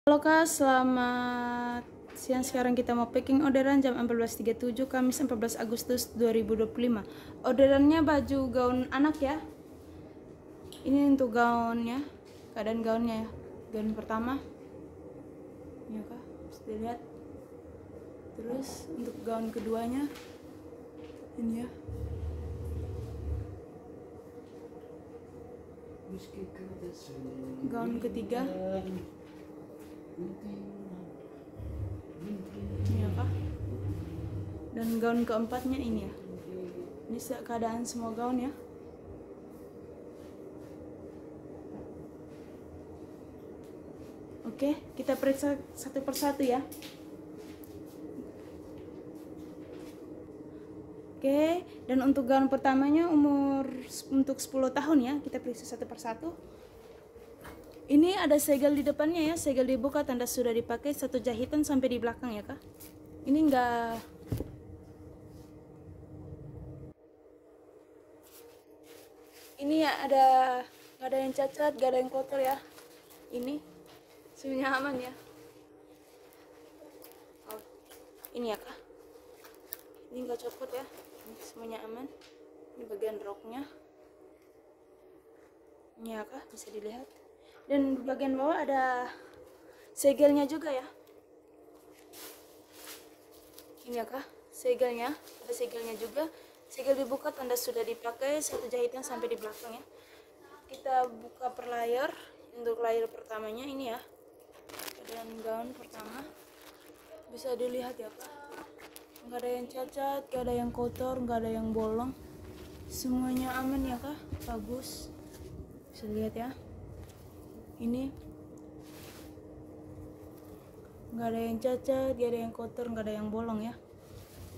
Halo Kak, selamat siang. Sekarang kita mau packing orderan jam 14.37 Kamis 14 Agustus 2025. Orderannya baju gaun anak ya. Ini untuk gaunnya, keadaan gaunnya ya. Gaun pertama. Ya Kak, bisa dilihat. Terus untuk gaun keduanya ini ya. Gaun ketiga. Ini ya Kak. Dan gaun keempatnya ini ya. Ini keadaan semua gaun ya. Oke, kita periksa satu persatu ya. Oke, dan untuk gaun pertamanya umur untuk 10 tahun ya. Kita periksa satu persatu. Ini ada segel di depannya ya, segel dibuka, tanda sudah dipakai, satu jahitan sampai di belakang ya Kak. Ini enggak ini ya, nggak ada yang cacat, nggak ada yang kotor ya. Ini semuanya aman ya. Oh, ini ya Kak. Ini nggak copot ya. Ini semuanya aman. Ini bagian roknya. Ini ya Kak, bisa dilihat. Dan di bagian bawah ada segelnya juga ya. Ini ya Kak, segelnya, ada segelnya juga. Segel dibuka, tanda sudah dipakai, satu jahitan sampai di belakang ya. Kita buka per layer. Untuk layer pertamanya ini ya, dan gaun pertama bisa dilihat ya Kak. Nggak ada yang cacat, nggak ada yang kotor, nggak ada yang bolong. Semuanya aman ya Kak, bagus. Bisa lihat ya. Ini nggak ada yang cacat, nggak ada yang kotor, nggak ada yang bolong ya.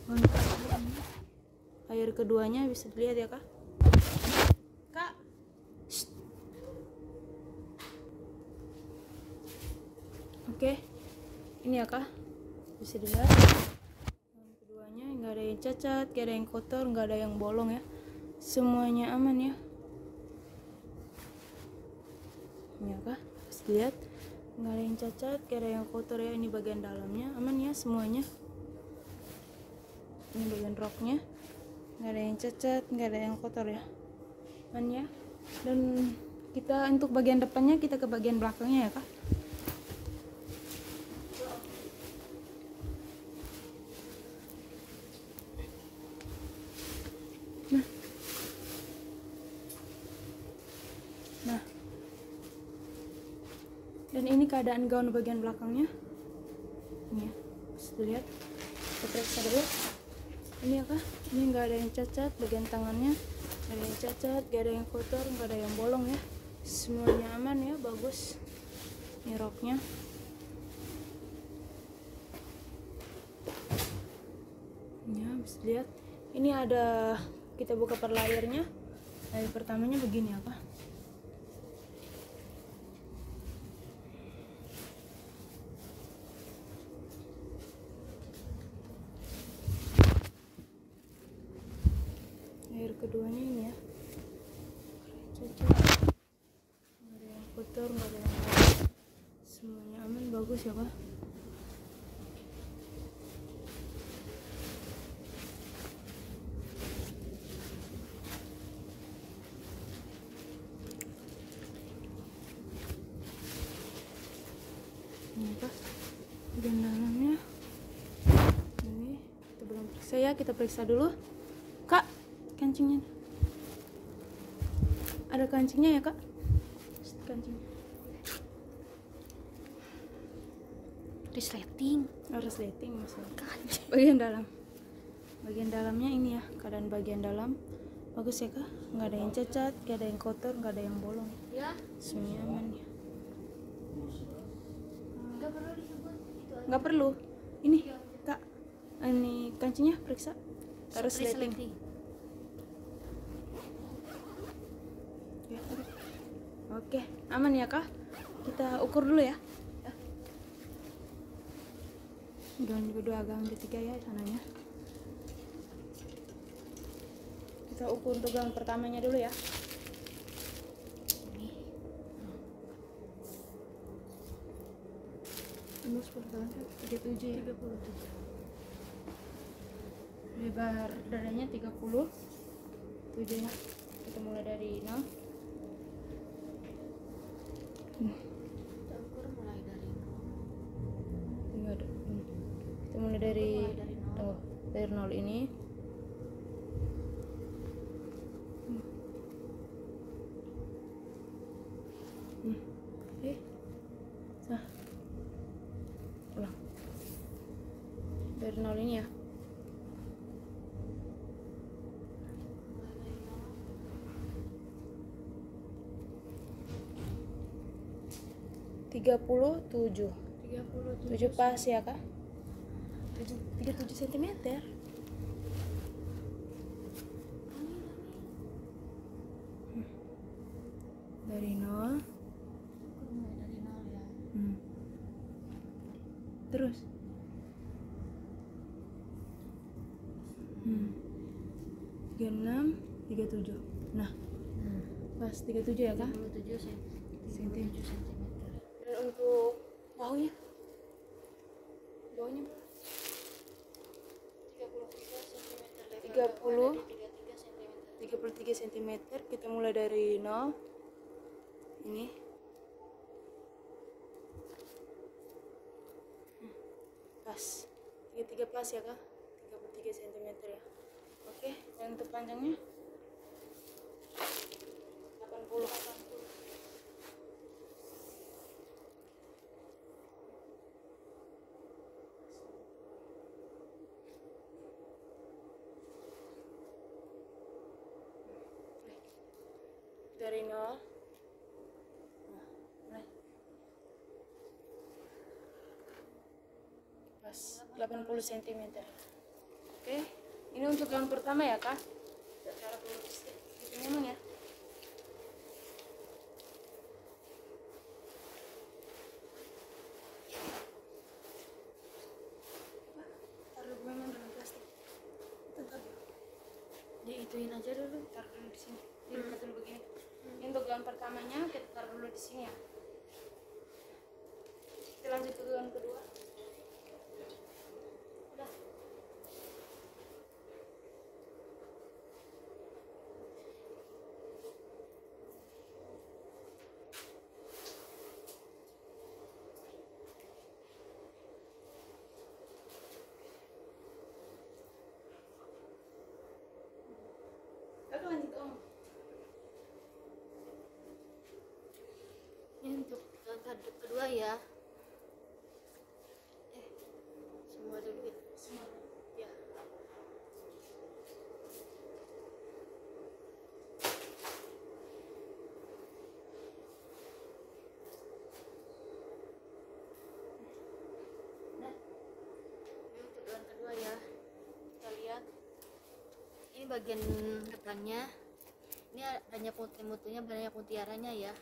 Untuk ini layer keduanya bisa dilihat ya Kak. Kak, shh. Oke, ini ya Kak, bisa dilihat. Layer keduanya nggak ada yang cacat, nggak ada yang kotor, nggak ada yang bolong ya. Semuanya aman ya. Ini ya Kak, bisa dilihat. Nggak ada yang cacat, nggak ada yang kotor ya. Ini bagian dalamnya aman ya semuanya. Ini bagian roknya, nggak ada yang cacat, nggak ada yang kotor ya, aman ya. Dan kita untuk bagian depannya, kita ke bagian belakangnya ya Kak. Nah, dan ini keadaan gaun bagian belakangnya. Ini ya, bisa dilihat. Kita periksa dulu. Ini ya Kak, ini nggak ada yang cacat, bagian tangannya nggak ada yang cacat, nggak ada yang kotor, nggak ada yang bolong ya. Semuanya aman ya, bagus. Ini roknya. Ya, bisa lihat. Ini ada, kita buka per layernya. Layer pertamanya begini ya Kak. Layer keduanya ini ya. Cacat. Nggak ada yang kotor, nggak ada yang bolong. Semuanya aman, bagus ya Kak. Ini Kak, bagian dalamnya. Ini kita belum periksa ya, kita periksa dulu. Kak, kancingnya ada kancingnya ya Kak. Kancingnya Resleting. resleting masalah. Bagian dalam, bagian dalamnya ini ya, keadaan bagian dalam bagus ya Kak. Nggak ada yang cacat, nggak ada yang kotor, nggak ada yang bolong Ya, semuanya aman ya. nggak perlu disebut itu aja. Nggak perlu ini Kak, ini kancingnya periksa. Harus resleting ya. Oke, aman ya Kak. Kita ukur dulu ya. Gaun kedua, gaun ketiga ya sananya. Kita ukur untuk gaun pertamanya dulu ya. umur 10 tahun kan 37 ya. 37. Lebar dadanya 37 ya. Kita mulai dari 0. Kita ukur mulai dari 0. Enggak ada. Kita mulai dari Mulai dari 0. tunggu, dari 0 ini. Nah. Ulang. Dari 0 ini ya. Mulai dari 0. 37. 37 7 pas ya kak? 37 cm. Dari 0. Ukur mulai dari 0 ya. Terus 36, 37. Nah, pas 37 ya kak? 37 cm. Dan untuk baunya berapa? 33 cm. Kita mulai dari 0 ini. Pas 33 pas ya kak, 33 cm ya. Oke, dan untuk panjangnya 80. Dari 0. Nah, mulai. Pas 80 cm. Oke, ini untuk yang pertama ya kak. Cara pelukis itu memang ya. Taruh memang dalam plastik. Tetap. Diituin aja dulu. Taruh dulu di sini. Diikat dulu begini. Ini untuk gaun pertamanya kita taruh dulu di sini ya. Kita lanjut ke gaun kedua. Udah. Oke, lanjut om. Ini untuk gaun kedua ya. Semua dulu ya. Semua. Ya. Nah, ini untuk gaun kedua ya. Kita lihat. Ini bagian depannya. Ini banyak mutunya, banyak mutiaranya ya.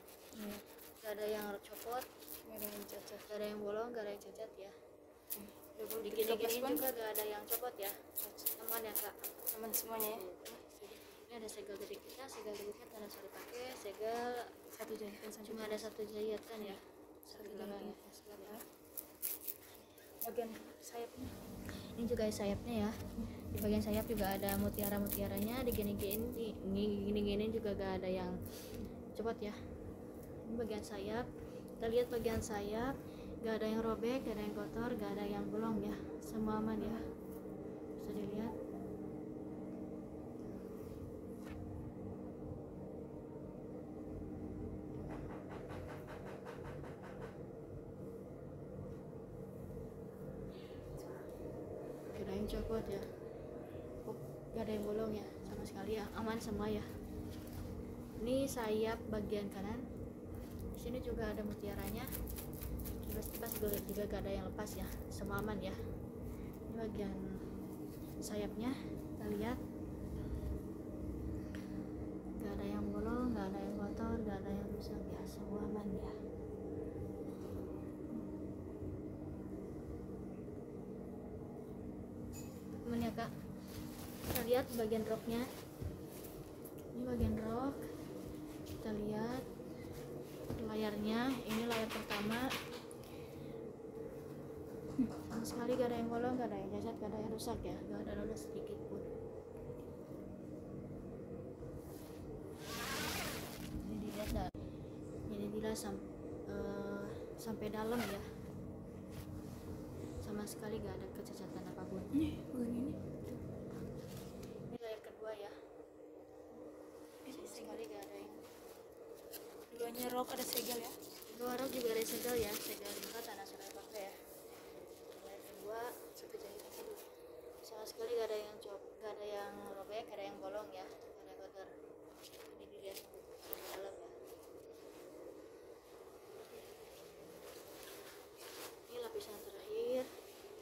Gak ada yang copot, Gak ada yang cacat. gak ada yang bolong, gak ada yang cacat ya. Di Kita gini-gini pasang. juga gak ada yang copot ya. Aman ya kak. Aman semuanya ya. Ini ada segel gede kita, segel gede kita tidak usah dipakai, segel Satu jahitan saja. cuma ada satu jahitan ya. Satu belakang jahitan. ya, sebelah. Bagian sayapnya. Ini juga sayapnya ya. Di bagian sayap juga ada mutiaranya, di gini juga gak ada yang copot ya. Ini bagian sayap. Kita lihat bagian sayap, gak ada yang robek, gak ada yang kotor, gak ada yang bolong ya. Semua aman ya. Bisa dilihat. Gak ada yang copot ya. Gak ada yang bolong ya, sama sekali ya. Aman semua ya. Ini sayap bagian kanan. Di sini juga ada mutiaranya. Kipas juga gak ada yang lepas ya. Semua aman ya. Ini bagian sayapnya. Kita lihat. Gak ada yang bolong, gak ada yang kotor, gak ada yang rusak ya. Semua aman ya. Aman ya kak. Kita lihat bagian roknya. Ini bagian rok. Kita lihat layarnya. Ini layar pertama. sama sekali gak ada yang bolong, gak ada yang cacat, gak ada yang rusak ya, gak ada noda sedikit pun. Ini dilihat dah, ini dilihat sampai dalam ya, sama sekali gak ada kecacatan apapun. Nih, begini. Ini layer kedua ya, sama sekali gak ada yang. Duanya rok ada segel ya. Dua rok juga ada segel ya, segel juga tanah sudah pakai ya. Layer kedua satu jahitan dulu, sama sekali gak ada yang gak ada yang robek, gak ada yang bolong ya, gak ada yang kotor. Ini dilihat sampai dalam ya. Ini lapisan terakhir,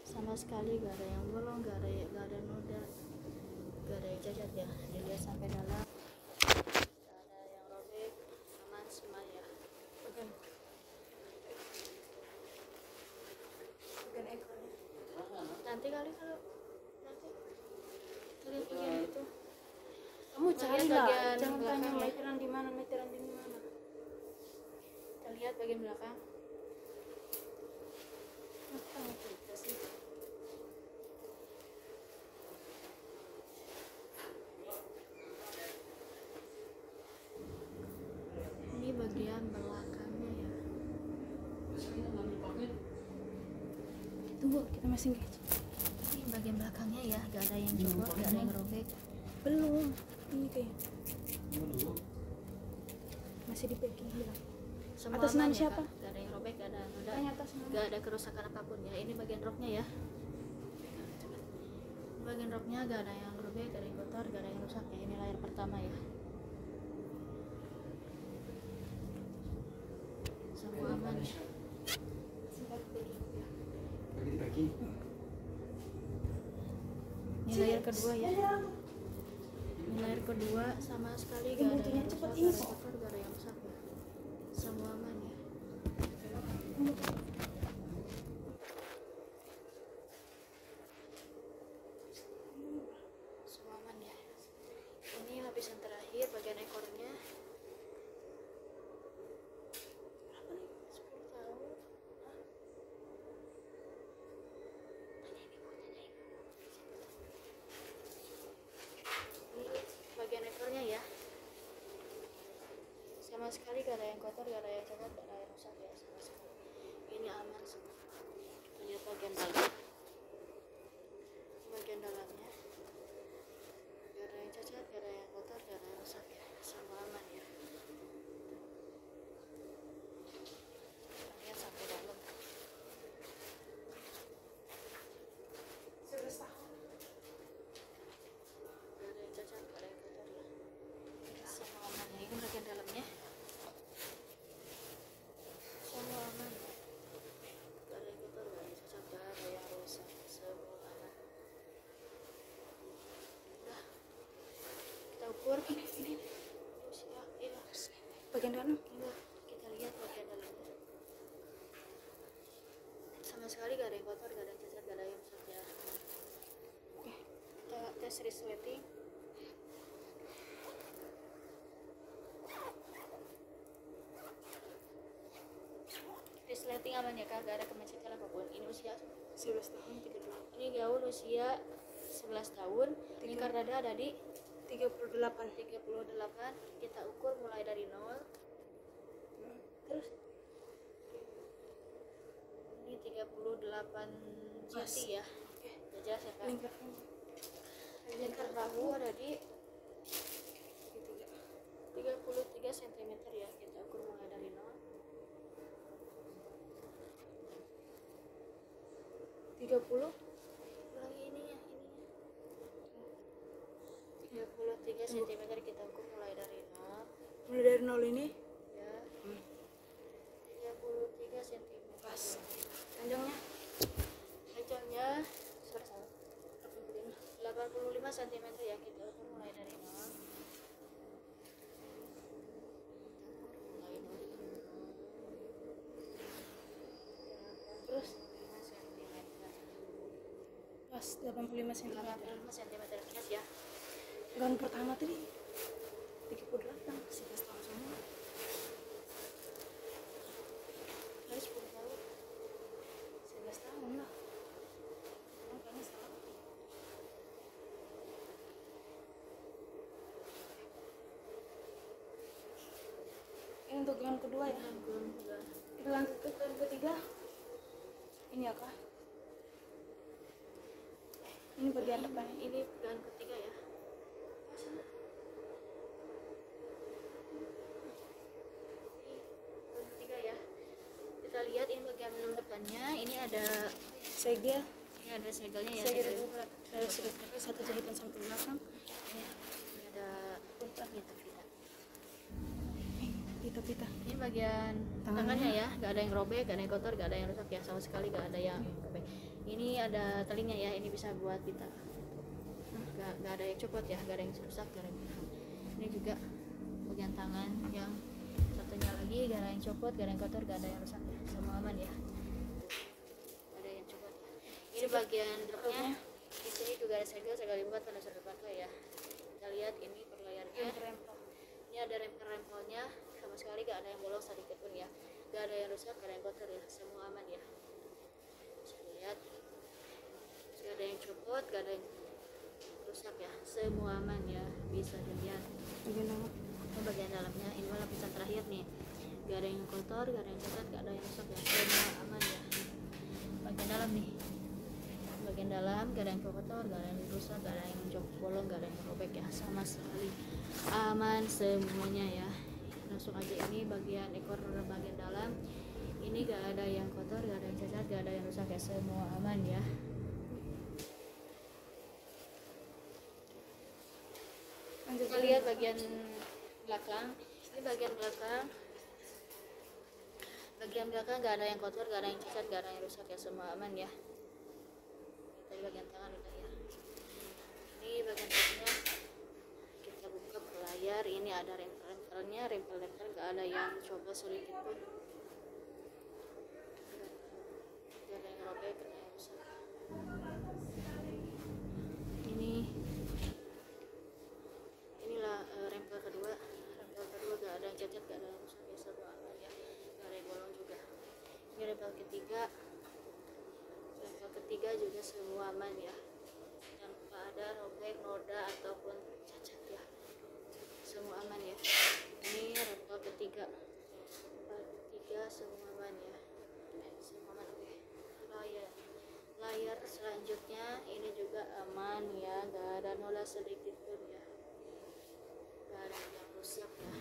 sama sekali gak ada yang bolong, gak ada noda, gak ada yang cacat ya. Dilihat sampai dalam, gak ada yang robek, aman semua ya. Bagian ekornya. Nanti kali kalau nanti kalian bagian itu, Kamu cari lihat lah, bagian jangan tanya belakang ya. meteran di mana, meteran di mana. kita lihat bagian belakang. Apa kita sih? Ini bagian belakangnya ya. Tunggu, kita masih engage. Ini bagian belakangnya ya, gak ada yang copot, gak ada yang robek. Belum. Ini kayak masih di packing bilang. Semua Atas aman nama ya, siapa? Kak? Gak ada yang robek, gak ada noda, Tanya atas nama. gak ada kerusakan apapun ya. Ini bagian roknya ya. Bagian roknya gak ada yang robek, gak ada yang kotor, gak ada yang rusak ya. Ini layar pertama ya. Semua aman ya. Ini layar kedua ya. Ini layar kedua, sama sekali gak ada yang rusak, gak ada yang kotor, gak ada yang rusak ya. Semua aman ya. Semua aman ya. Ini lapisan terakhir bagian ekornya. 10 tahun. Ini bagian ekornya ya. Sama sekali gak ada yang kotor, gak ada yang cacat, gak ada yang rusak ya, sama sekali. Ini aman semua. Lihat bagian dalam. Bagian dalamnya gak ada yang cacat, gak ada yang kotor, gak ada yang rusak ya, semua aman ya. Lihat sampai dalam. 11 tahun. Gak ada yang cacat, gak ada yang kotor ya, semua aman ya. Ini bagian dalamnya, semua aman ya. Gak ada yang kotor, gak ada yang cacat, gak ada yang rusak, semua aman. Udah, kita ukur ini usia ya. Bagian dalam. Enggak, kita lihat bagian dalamnya. Sama sekali gak ada yang kotor, gak ada yang cacat, gak ada yang rusak ya. Oke, kita tes resleting. Resleting aman ya kak, gak ada kemacetan apapun. Ini usia, 11 tahun 38. ini gaul usia 11 tahun. Lingkar dada ada di 38. 38. Kita ukur mulai dari 0. Terus Ini 38 cm ya. Oke. Jelas ya kak. Lingkarnya Lingkar bahu ada di segitiga. 33 cm ya. Kita ukur mulai dari 0. 30. Ulangi ininya. 33 cm kita ukur mulai dari 0 Mulai dari 0 ini ya. 33 cm. pas. Panjangnya Panjangnya 85 cm ya. Kita ukur mulai dari 0. terus 5 cm. pas 85 cm. 85 cm plus ya. Gaun pertama tadi 38. 11 tahun semua. Harus 10 tahun. 11 tahun lah. pegangan kedua ya. Kita lanjut ke pegangan ketiga. Ini ya kak, ini bagian depan. Ini pegangan ketiga ya. Pegangan ketiga ya. Kita lihat ini bagian depannya. Ini ada Segel. ini ada segelnya ya. Segel segel. dua. Satu jahitan sampai belakang. Ini ada Pita-pita. ini bagian tangannya ya, gak ada yang robek, gak ada yang kotor, gak ada yang rusak ya, sama sekali gak ada yang robek. Ini ada telingnya ya, ini bisa buat pita. Gak ada yang copot ya, gak ada yang rusak, gak ada yang ini juga bagian tangan yang satunya lagi gak ada yang copot, gak ada yang kotor, gak ada yang rusak ya, semua aman ya. Gak ada yang copot. Ini bagian dropnya, di sini juga ada segel dibuat pada sudah pakai ya. Kita lihat ini perlayarnya. Ini ada rempel-rempelnya, sama sekali gak ada yang bolong sedikit pun ya, gak ada yang rusak, gak ada yang kotor ya, semua aman ya. Bisa lihat, gak ada yang copot, gak ada yang rusak ya, semua aman ya, bisa dilihat. Bagian dalamnya, ini lapisan terakhir nih, gak ada yang kotor, gak ada yang cacat, gak ada yang rusak ya, semua aman ya. Bagian dalam nih, bagian dalam gak ada yang kotor, gak ada yang rusak, gak ada yang bolong, gak ada yang robek ya, sama sekali aman semuanya ya. Langsung aja ini bagian ekor bagian dalam, ini gak ada yang kotor, gak ada yang cacat, gak ada yang rusak ya, semua aman ya. Kita lihat bagian belakang, ini bagian belakang gak ada yang kotor, gak ada yang cacat, gak ada yang rusak ya, semua aman ya. Kita bagian tangan udah ya. Ini bagian tangannya kita buka per layar, ini ada rempel-rempelnya, rempel-rempel gak ada yang coba sedikit pun, gak ada yang robek, gak ada yang rusak. Inilah rempel kedua gak ada yang cacat, gak ada yang rusak ya, semua aman ya, gak ada yang bolong juga. Ini rempel ketiga juga semua aman ya, tanpa ada robek, noda ataupun cacat ya, semua aman ya. Ini rempel ketiga semua aman ya, semua aman. Oke, layar selanjutnya ini juga aman ya, gak ada noda sedikit pun ya, gak ada yang rusak ya.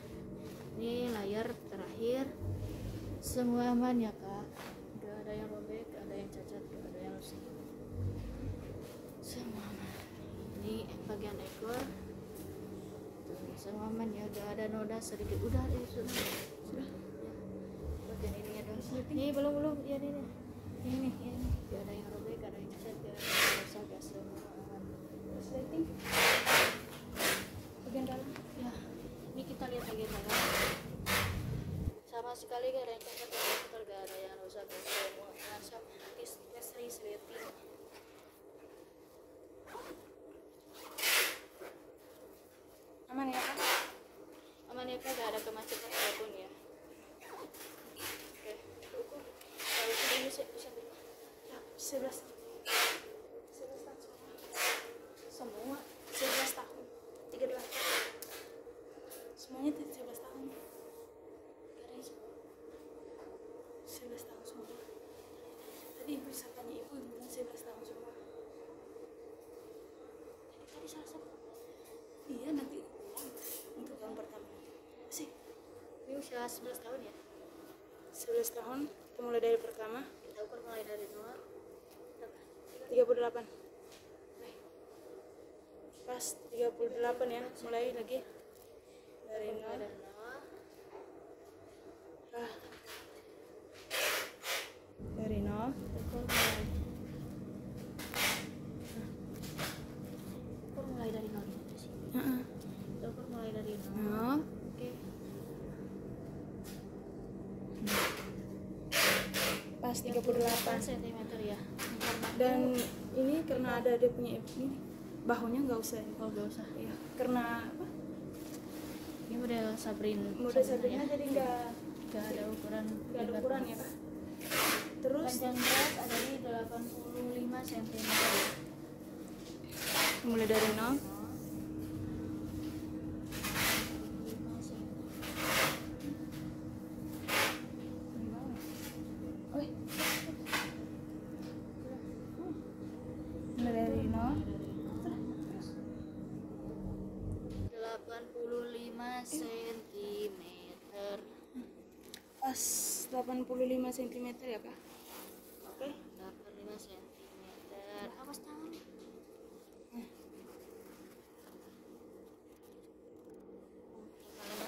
Ini layar terakhir, semua aman ya kak, gak ada yang robek, gak ada yang cacat, gak ada yang rusak, semua aman. Ini bagian ekor tuh, semua aman ya, gak ada noda sedikit. Udah sudah ya. Bagian ini ada ini belum ya, ini gak ada yang robek, gak ada yang cacat, gak ada yang rusak ya, semua aman. Resleting. Bagian dalam Ya, ini kita lihat bagian dalam, sama sekali gak ada yang cacat, gak ada yang kotor, gak ada yang rusak ya, semua langsung resleting. aman ya kak. Aman ya kak, gak ada kemacetan apapun ya. Oke, ukur kalau sudah ini bisa berapa? Ya, 11 tahun semua 11 tahun 32 semuanya 11 tahun, gak ada yang 11 tahun semua. Tadi ibu bisa tanya, ibu bilang 11 tahun semua. Tadi salah satu. Iya, nanti untuk tahun pertama sih. Ini usia 11 tahun ya. 11 tahun kita mulai dari pertama. Kita ukur mulai dari 0 38 pas 38 ya, mulai lagi dari 0. Dari 0 ukur mulai dari 0 itu sih. Kita ukur mulai dari 0. 0 Oke. pas 38 cm ya. dan ini karena ada dia punya ini bahunya nggak usah Oh, gak usah. ya, karena apa, Ini model model Sabrina ya. jadi nggak Gak ada ukuran. ada ukuran ya kak. Terus Panjang berat ada di 85 cm. mulai dari 0 5 cm. cm. Pas 85 cm ya kak. Oke. 85 cm. Awas tangan. Nah, 5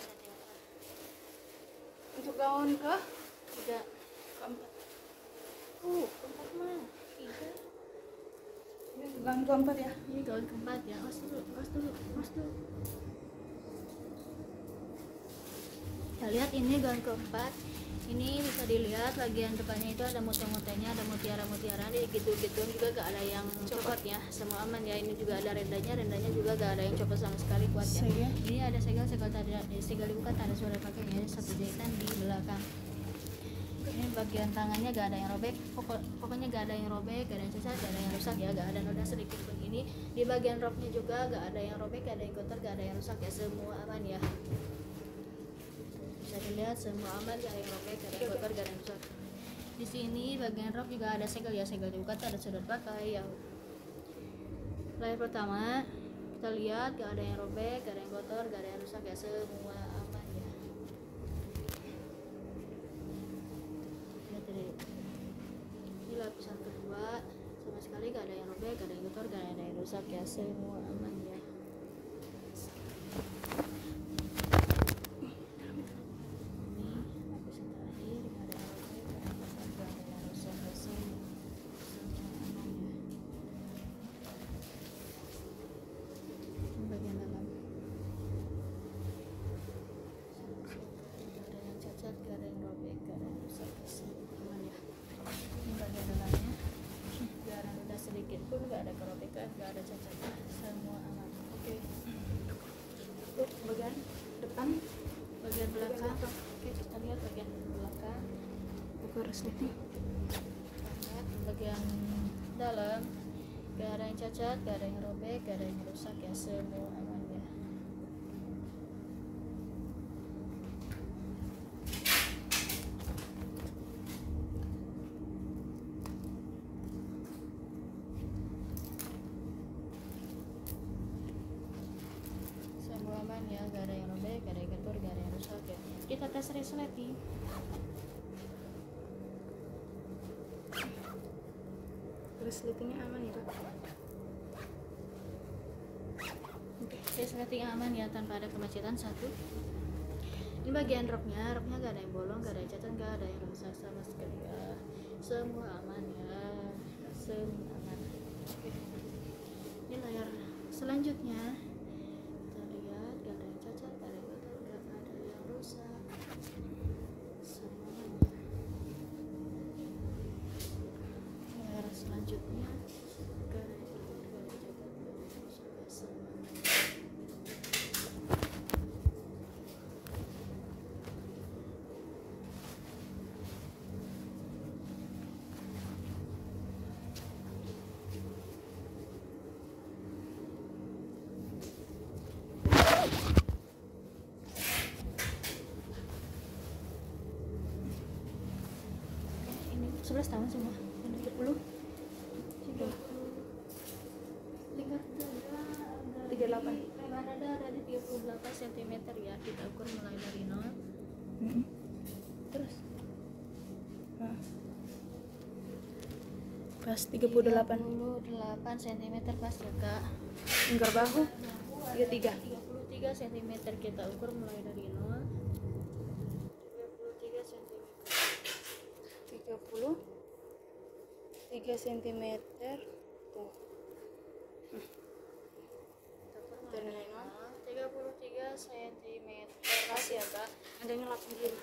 cm. untuk gaun ke 3. keempat. Keempat mah 3. Ini gaun keempat ya. Ini gaun keempat ya. Awas dulu. Kita lihat ini gaun keempat. Ini bisa dilihat bagian depannya itu ada mute-mutenya, ada mutiara-mutiara, gitu-gitu juga gak ada yang copot ya, semua aman ya. Ini juga ada rendanya juga gak ada yang copot sama sekali, kuat ya. Segel. Ini ada segel tanda, segel dibuka tanda sudah pakainya, satu jahitan di belakang. Ini bagian tangannya gak ada yang robek, pokoknya gak ada yang robek, gak ada yang cacat, gak ada yang rusak ya, gak ada noda sedikit pun. Ini di bagian roknya juga gak ada yang robek, gak ada yang kotor, gak ada yang rusak ya, semua aman ya. Bisa dilihat semua aman, gak ada yang robek, gak ada yang kotor, gak ada yang rusak. Di sini bagian rok juga ada segel ya, segel dibuka ada sudah pakai ya. Layar pertama kita lihat gak ada yang robek, gak ada yang kotor, gak ada yang rusak ya, semua aman ya. Lihat ini lapisan kedua sama sekali gak ada yang robek, gak ada yang kotor, gak ada yang rusak ya, semua aman ya. Sedikit pun gak ada kerobekan, gak ada cacat, semua aman. Oke. Untuk bagian depan, Bagian belakang, oke kita lihat bagian belakang. buku resleting. Lihat bagian dalam, gak ada yang cacat, gak ada yang robek, gak ada yang rusak ya, semua aman ya. Semua aman ya, gak ada yang robek, gak ada yang kotor, gak ada yang rusak ya. Kita tes resleting. Resletingnya aman ya kak. Resleting aman ya, tanpa ada kemacetan. Satu. Ini bagian roknya gak ada yang bolong, gak ada yang cacat, gak ada yang rusak sama sekali ya. Semua aman ya, semua aman. Oke. Ini layar selanjutnya. Kita lihat gak ada yang cacat, gak ada yang kotor, gak ada yang rusak. Semua aman ya. Layar selanjutnya gak ada yang kotor, gak ada yang cacat, gak ada yang rusak ya, semua aman. Ini 11 tahun semua. Ini 30. 38. Ada di 38 cm ya. Kita ukur mulai dari 0. Terus. Nah. Pas 38. 38 cm pas ya kak. Lingkar bahu 33. 33 cm kita ukur mulai dari 0. 33 cm. 33 cm. Tuh. Dari 33 cm pas ya kak. Adanya 85.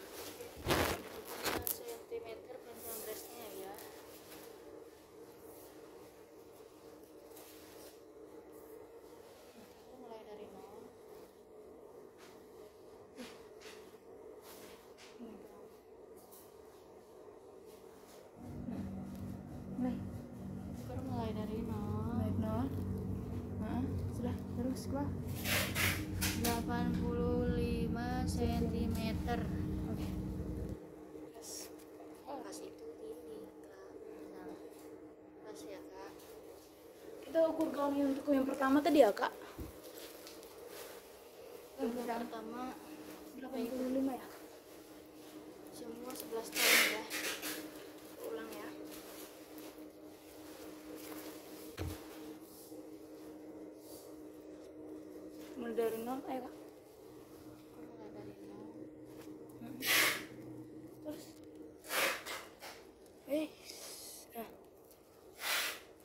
5 cm panjang dressnya ya. Mulai dari 0. Mulai. Ukur mulai dari 0. Naik 0. Nah, sudah terus keluar. 85 cm. Oke. Yes. Pas itu ini kak. Nah, pas ya kak. Kita ukur gaun yang untuk yang pertama tadi ya kak. Yang pertama 85 ya. Semua 11 tahun ya. Ulang ya. Mulai dari 0, ayo Kak. Mulai dari 0. Terus nah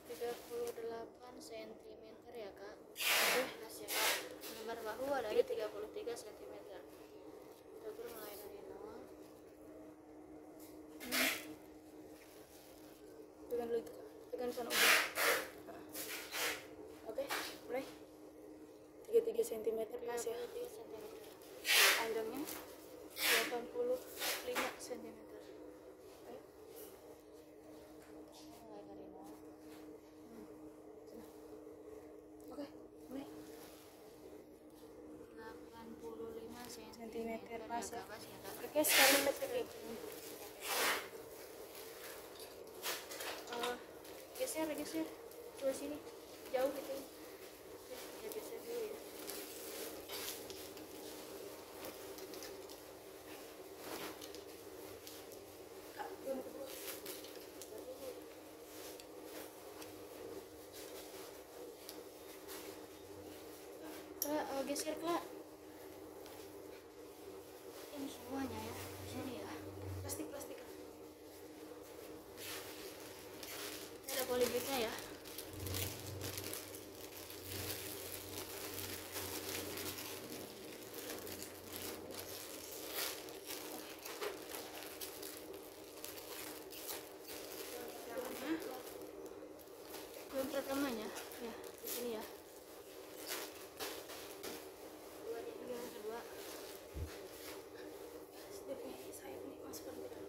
38 cm ya Kak. Atas ya Kak. Nomor bahu ada di 33 cm. Kita mulai dari 0. tekan dulu itu Kak. Tekan sana udah. Nah. Oke, mulai 33 cm pas ya. 33 cm. Panjangnya 85 cm. Ayo. Mulai dari 0. Oke, mulai 85 cm cm pas ya. Pas ya Kak. Oke, sekarang metrikin. Geser ke sini jauh gitu ya, geser dulu ya. Kak, geser Kak, ini semuanya ya di sini ya. Plastik Ini ada polybagnya ya. Yang pertamanya ya di sini ya. Yang kedua saya ini masukkan ke dalam.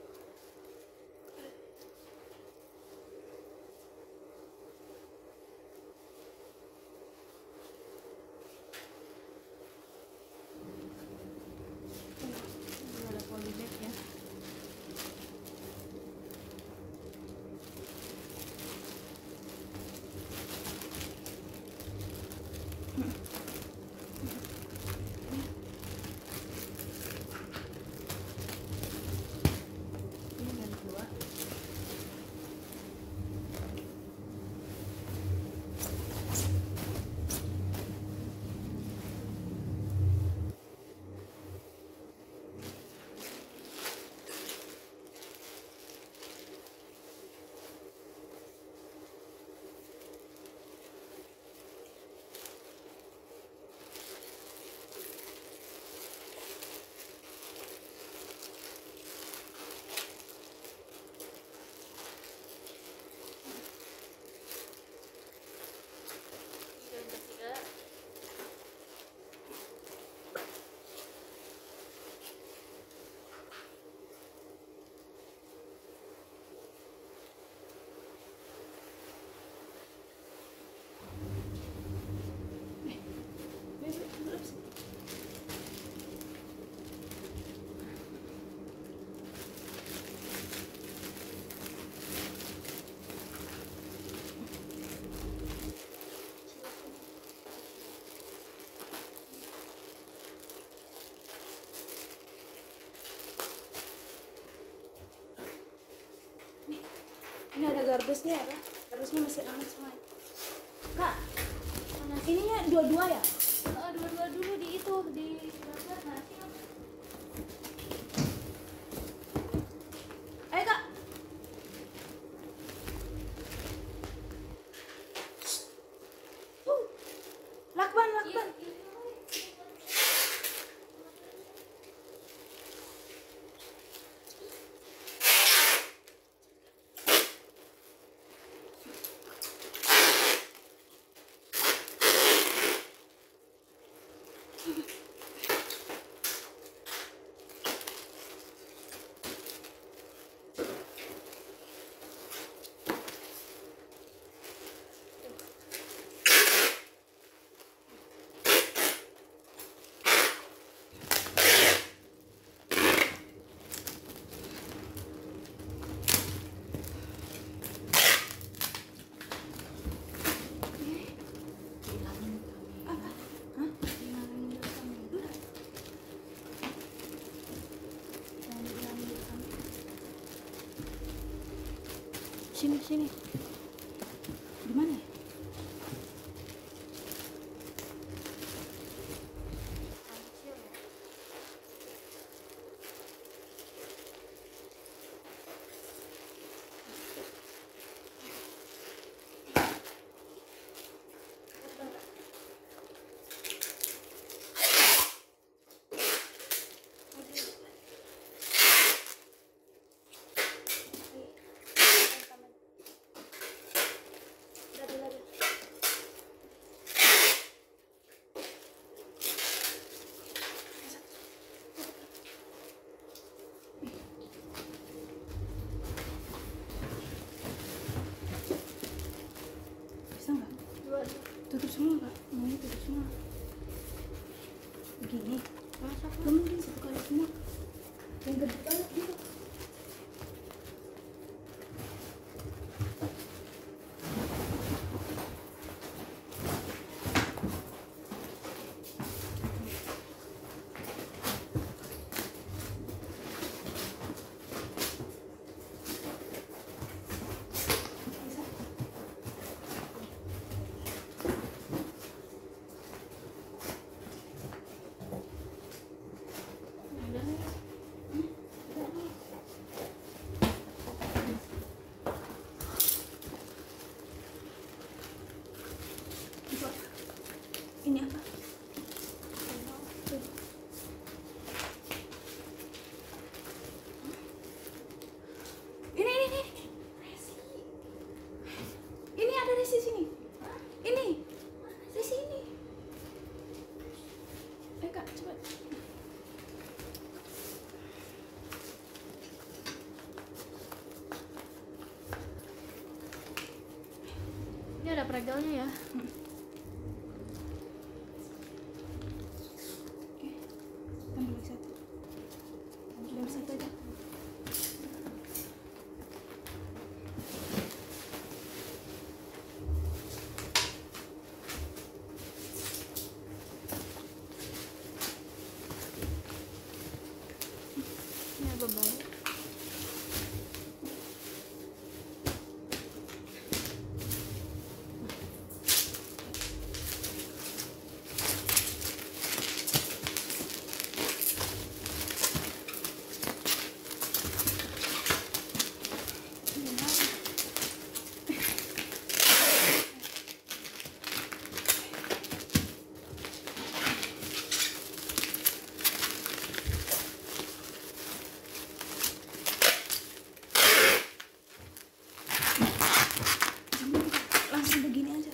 ini ada polybag ya. Ini yang kedua. Yang ketiga. Ini ada garbusnya ya Kak. Garbusnya masih aman semua. Kak, ininya dua-dua ya? Dua-dua dulu di itu di bakar nasi. Ayo Kak. Lakban. sini. Di mana ya? Bisa nggak? Tutup semua kak, semuanya tutup semua. Begini, Masa kamu mungkin satu kali semua. Yang gede banget gitu. Ini apa? Ini. Resi. Ini ada resi sini. Ini. Resi ini. Kak, cepat. ini ada peregalnya ya. Oke. Tambah lagi satu. Tambah satu aja. Ini agak bau. Langsung begini aja.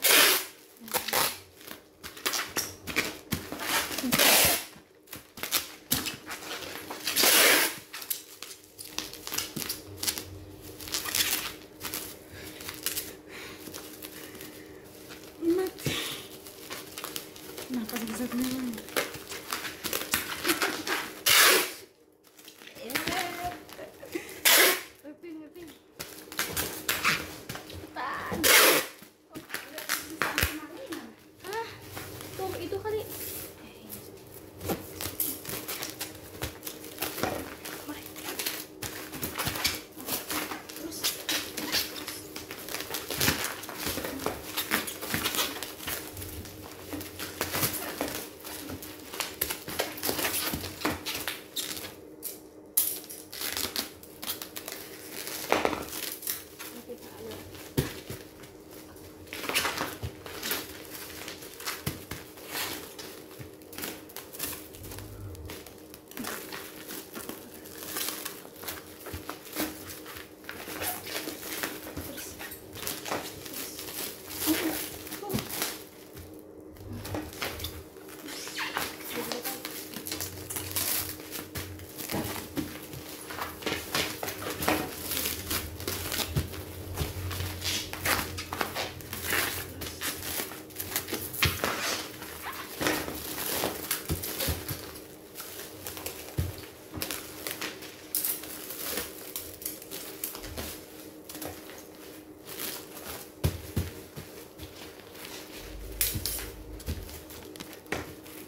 Mati. Kenapa satu-satunya mana? Ngeping. Cepetan. Hah? Tuh itu kali. Terus.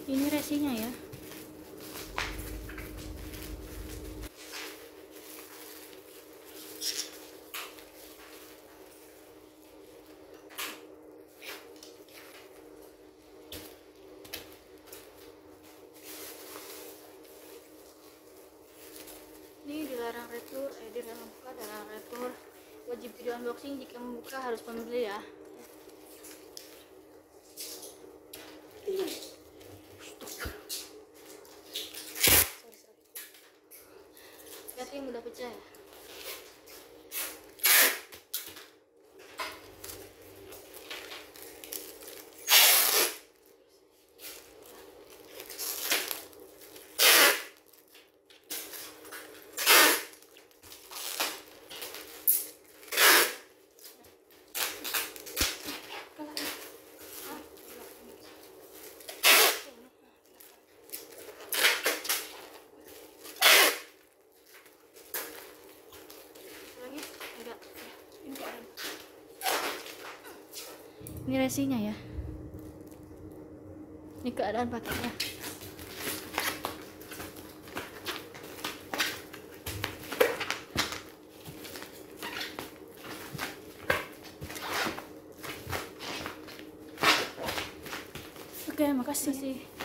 Ini resinya ya. retur, di dalam buka adalah retur. Wajib video unboxing, jika membuka harus membeli ya. Berarti mudah pecah ya. Lagi enggak. Ini resinya ya. Ini keadaan paketnya. Oke, makasih. Masih